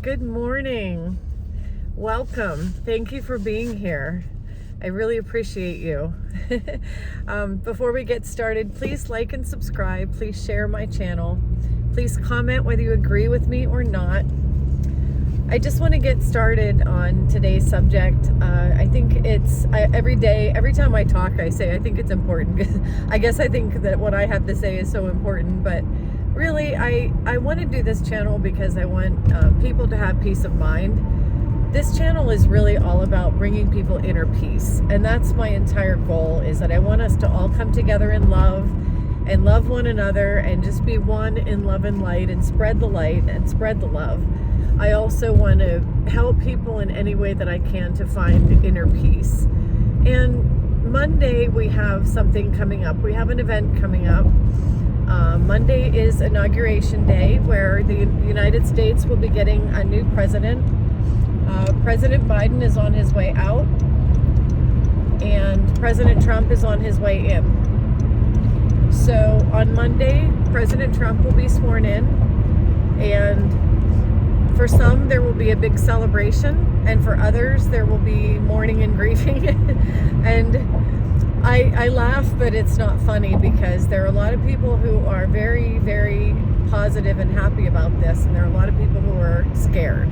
Good morning. Welcome. Thank you for being here. I really appreciate you. Before we get started, please like and subscribe. Please share my channel. Please comment whether you agree with me or not. I just want to get started on today's subject. I think every time I talk, I say I think it's important. I guess I think that what I have to say is so important, but really, I want to do this channel because I want people to have peace of mind. This channel is really all about bringing people inner peace, and that's my entire goal, is that I want us to all come together in love and love one another and just be one in love and light and spread the light and spread the love. I also want to help people in any way that I can to find inner peace. And Monday we have something coming up. We have an event coming up. Monday is Inauguration Day, where the United States will be getting a new president. President Biden is on his way out, and President Trump is on his way in. So on Monday, President Trump will be sworn in, and for some there will be a big celebration, and for others there will be mourning and grieving. And I laugh, but it's not funny, because there are a lot of people who are very, very positive and happy about this, and there are a lot of people who are scared.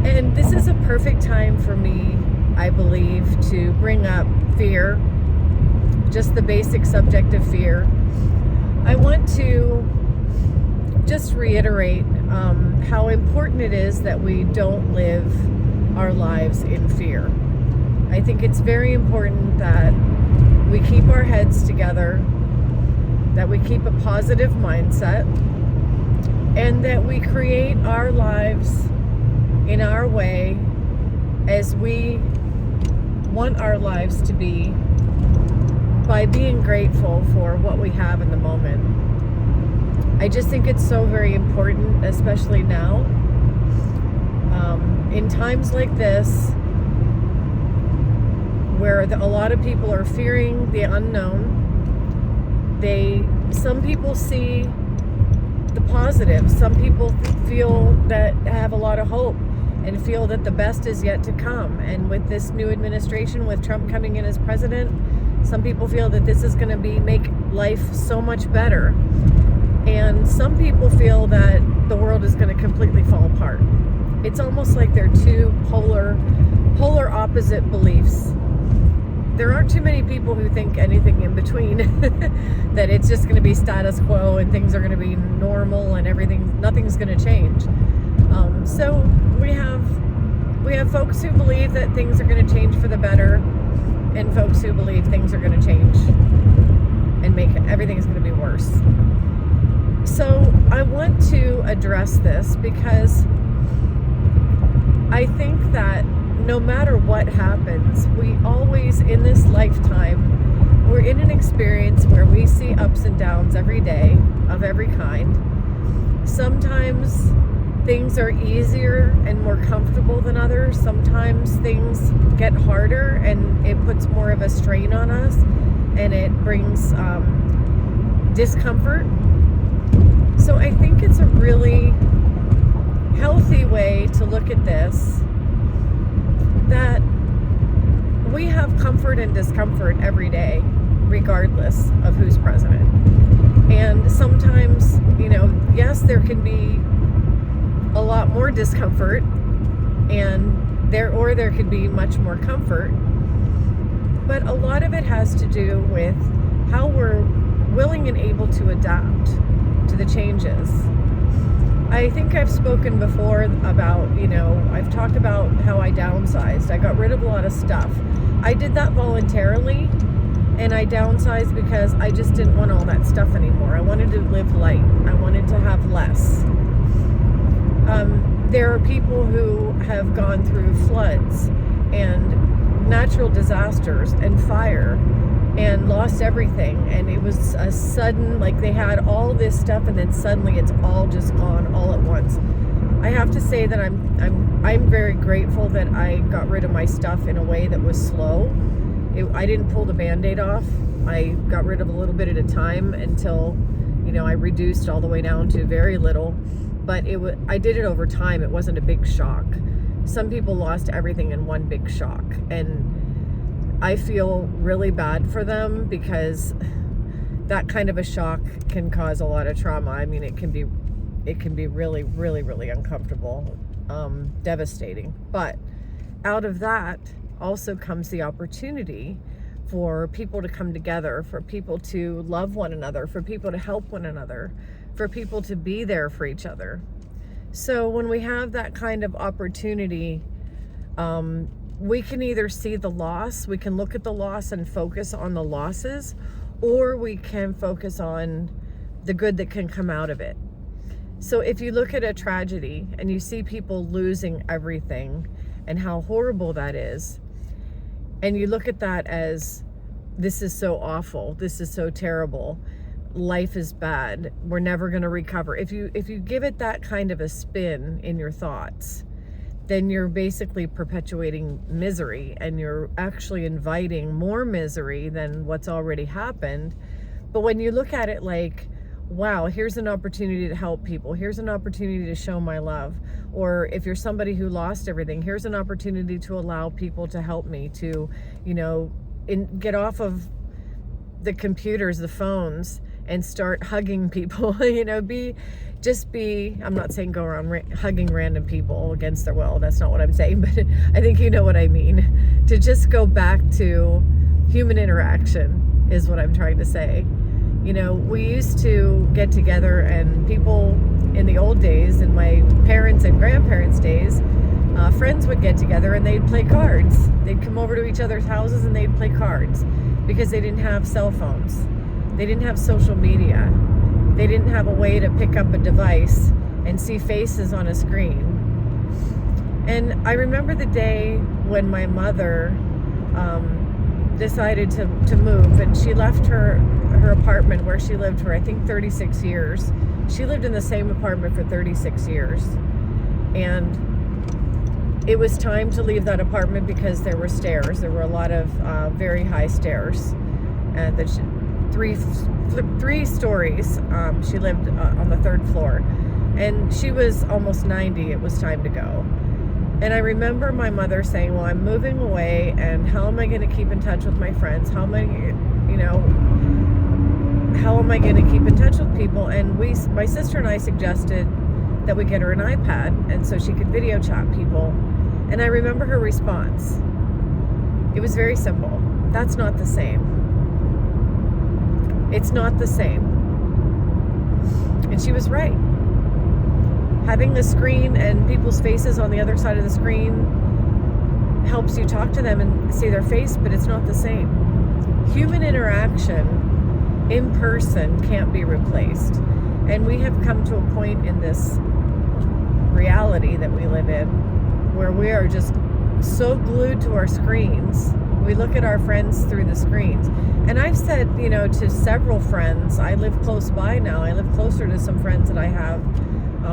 And this is a perfect time for me, I believe, to bring up fear, just the basic subject of fear. I want to just reiterate how important it is that we don't live our lives in fear. I think it's very important that we keep our heads together, that we keep a positive mindset, and that we create our lives in our way as we want our lives to be, by being grateful for what we have in the moment. I just think it's so very important, especially now. In times like this, where a lot of people are fearing the unknown, some people see the positive. Some people feel that have a lot of hope and feel that the best is yet to come. And with this new administration, with Trump coming in as president, some people feel that this is going to make life so much better. And some people feel that the world is going to completely fall apart. It's almost like they're two polar opposite beliefs. There aren't too many people who think anything in between, that it's just going to be status quo and things are going to be normal and nothing's going to change. So we have folks who believe that things are going to change for the better, and folks who believe things are going to change and everything is going to be worse. So I want to address this because I think that no matter what happens, we always, in this lifetime, we're in an experience where we see ups and downs every day of every kind. Sometimes things are easier and more comfortable than others. Sometimes things get harder and it puts more of a strain on us, and it brings discomfort. So I think it's a really healthy way to look at this, that we have comfort and discomfort every day, regardless of who's president. And sometimes, yes, there can be a lot more discomfort, and there could be much more comfort. But a lot of it has to do with how we're willing and able to adapt to the changes. I think I've spoken before about, I've talked about how I downsized. I got rid of a lot of stuff. I did that voluntarily, and I downsized because I just didn't want all that stuff anymore. I wanted to live light. I wanted to have less. There are people who have gone through floods and natural disasters and fire and lost everything, and it was a sudden, like they had all this stuff and then suddenly it's all just gone all at once. I have to say that I'm very grateful that I got rid of my stuff in a way that was slow. I didn't pull the Band-Aid off. I got rid of a little bit at a time until I reduced all the way down to very little. but I did it over time. It wasn't a big shock. Some people lost everything in one big shock, and I feel really bad for them because that kind of a shock can cause a lot of trauma. I mean, it can be really, really, really uncomfortable, devastating. But out of that also comes the opportunity for people to come together, for people to love one another, for people to help one another, for people to be there for each other. So when we have that kind of opportunity, we can either see the loss, we can look at the loss and focus on the losses, or we can focus on the good that can come out of it. So if you look at a tragedy and you see people losing everything and how horrible that is, and you look at that as, this is so awful, this is so terrible, life is bad, we're never going to recover. If you give it that kind of a spin in your thoughts, then you're basically perpetuating misery, and you're actually inviting more misery than what's already happened. But when you look at it like, wow, here's an opportunity to help people, here's an opportunity to show my love, or if you're somebody who lost everything, here's an opportunity to allow people to help me to, get off of the computers, the phones, and start hugging people. I'm not saying go around hugging random people against their will. That's not what I'm saying, but I think you know what I mean. To just go back to human interaction is what I'm trying to say. We used to get together, and people in the old days, in my parents' and grandparents' days, friends would get together and they'd play cards. They'd come over to each other's houses and they'd play cards because they didn't have cell phones. They didn't have social media. They didn't have a way to pick up a device and see faces on a screen. And I remember the day when my mother decided to move, and she left her apartment where she lived for, I think, 36 years. She lived in the same apartment for 36 years. And it was time to leave that apartment because there were stairs. There were a lot of very high stairs. And three stories. She lived on the third floor, and she was almost 90. It was time to go. And I remember my mother saying, well, I'm moving away, and how am I going to keep in touch with my friends? How am I going to keep in touch with people? And my sister and I suggested that we get her an iPad, and so she could video chat people. And I remember her response. It was very simple. That's not the same. It's not the same. And she was right. Having the screen and people's faces on the other side of the screen helps you talk to them and see their face, but it's not the same. Human interaction in person can't be replaced. And we have come to a point in this reality that we live in where we are just so glued to our screens. We look at our friends through the screens. And I've said, to several friends, I live close by now. I live closer to some friends that I have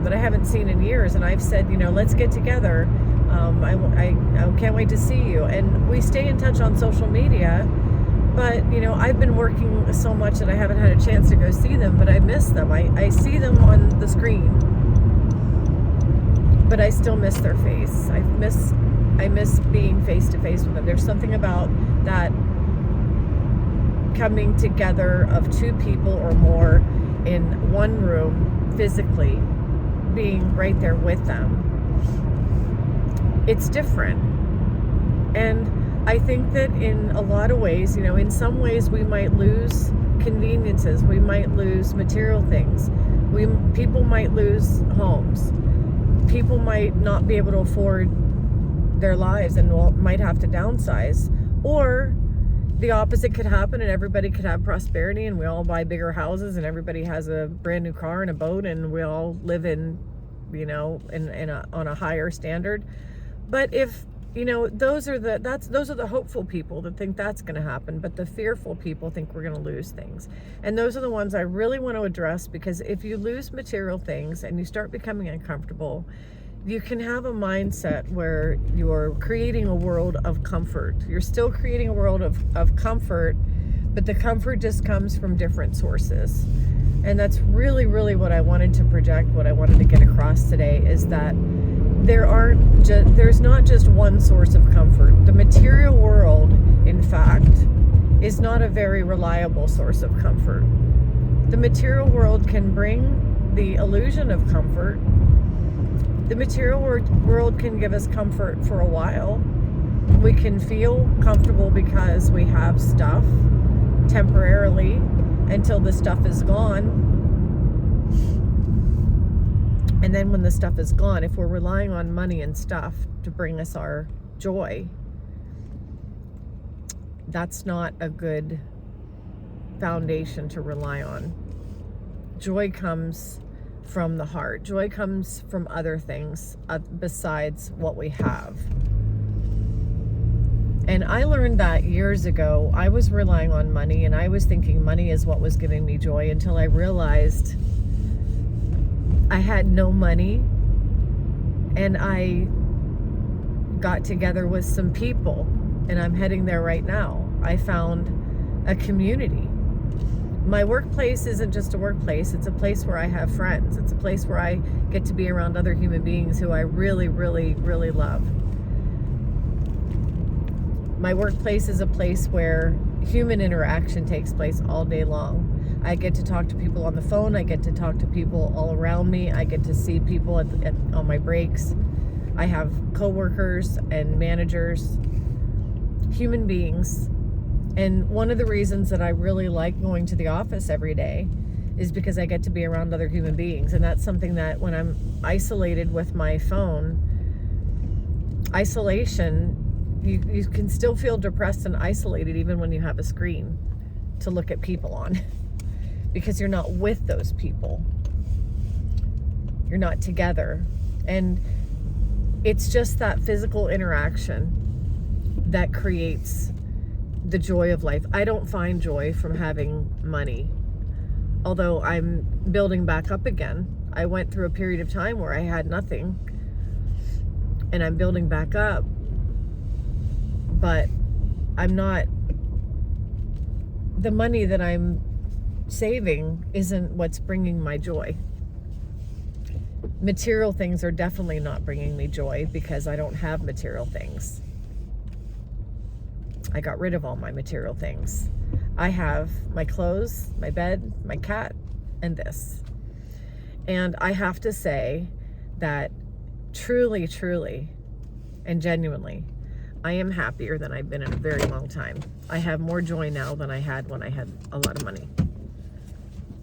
that I haven't seen in years. And I've said, let's get together. I can't wait to see you. And we stay in touch on social media. But, I've been working so much that I haven't had a chance to go see them, but I miss them. I see them on the screen, but I still miss their face. I miss being face to face with them. There's something about that coming together of two people or more in one room, physically being right there with them. It's different. And I think that in a lot of ways, in some ways we might lose conveniences, we might lose material things, people might lose homes, people might not be able to afford their lives and might have to downsize, or the opposite could happen and everybody could have prosperity and we all buy bigger houses and everybody has a brand new car and a boat and we all live on a higher standard. But if those are the hopeful people that think that's going to happen, but the fearful people think we're going to lose things. And those are the ones I really want to address, because if you lose material things and you start becoming uncomfortable, you can have a mindset where you're creating a world of comfort. You're still creating a world of comfort, but the comfort just comes from different sources. And that's really, really what I wanted to project, what I wanted to get across today, is that there's not just one source of comfort. The material world, in fact, is not a very reliable source of comfort. The material world can bring the illusion of comfort. The material world can give us comfort for a while. We can feel comfortable because we have stuff temporarily until the stuff is gone. And then when the stuff is gone, if we're relying on money and stuff to bring us our joy, that's not a good foundation to rely on. Joy comes from the heart. Joy comes from other things besides what we have. And I learned that years ago. I was relying on money, and I was thinking money is what was giving me joy, until I realized I had no money, and I got together with some people, and I'm heading there right now. I found a community. My workplace isn't just a workplace. It's a place where I have friends. It's a place where I get to be around other human beings who I really, really, really love. My workplace is a place where human interaction takes place all day long. I get to talk to people on the phone. I get to talk to people all around me. I get to see people on my breaks. I have coworkers and managers, human beings. And one of the reasons that I really like going to the office every day is because I get to be around other human beings. And that's something that when I'm isolated with my phone, isolation, you can still feel depressed and isolated even when you have a screen to look at people on. Because you're not with those people. You're not together. And it's just that physical interaction that creates the joy of life. I don't find joy from having money. Although I'm building back up again. I went through a period of time where I had nothing. And I'm building back up. But I'm not, the money that I'm saving isn't what's bringing my joy. Material things are definitely not bringing me joy because I don't have material things. I got rid of all my material things. I have my clothes, my bed, my cat, and this. And I have to say that truly, truly, and genuinely, I am happier than I've been in a very long time. I have more joy now than I had when I had a lot of money.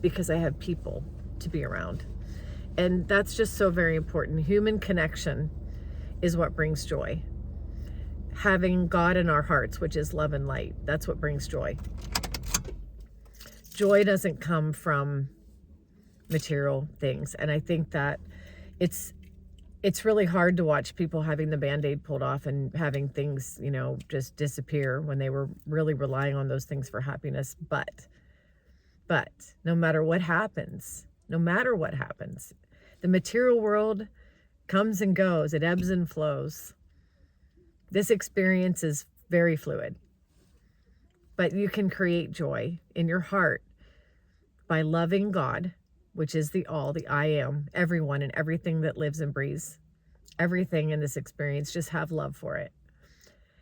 Because I have people to be around. And that's just so very important. Human connection is what brings joy. Having God in our hearts, which is love and light, that's what brings joy. Joy doesn't come from material things. And I think that it's really hard to watch people having the Band-Aid pulled off and having things, just disappear when they were really relying on those things for happiness. But no matter what happens, the material world comes and goes. It ebbs and flows. This experience is very fluid. But you can create joy in your heart by loving God, which is the all, the I am, everyone and everything that lives and breathes. Everything in this experience, just have love for it.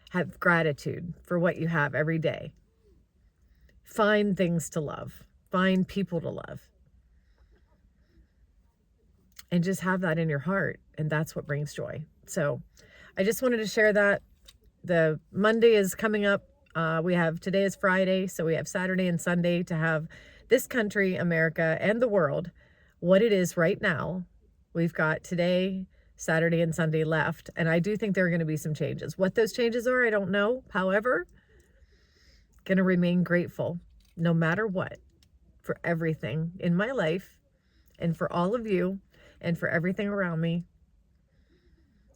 Have gratitude for what you have every day. Find things to love. Find people to love. And just have that in your heart. And that's what brings joy. So I just wanted to share that. The Monday is coming up. Today is Friday. So we have Saturday and Sunday to have this country, America, and the world, what it is right now. We've got today, Saturday, and Sunday left. And I do think there are going to be some changes. What those changes are, I don't know. However, going to remain grateful no matter what for everything in my life and for all of you and for everything around me.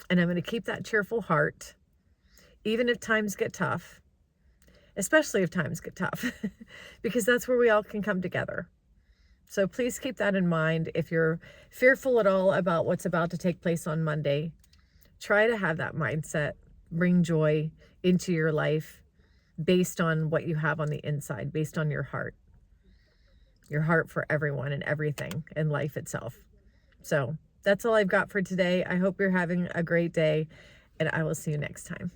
And I'm going to keep that cheerful heart, even if times get tough, especially if times get tough, because that's where we all can come together. So please keep that in mind. If you're fearful at all about what's about to take place on Monday, try to have that mindset, bring joy into your life based on what you have on the inside, based on your heart. your heart for everyone and everything in life itself. So that's all I've got for today. I hope you're having a great day, and I will see you next time.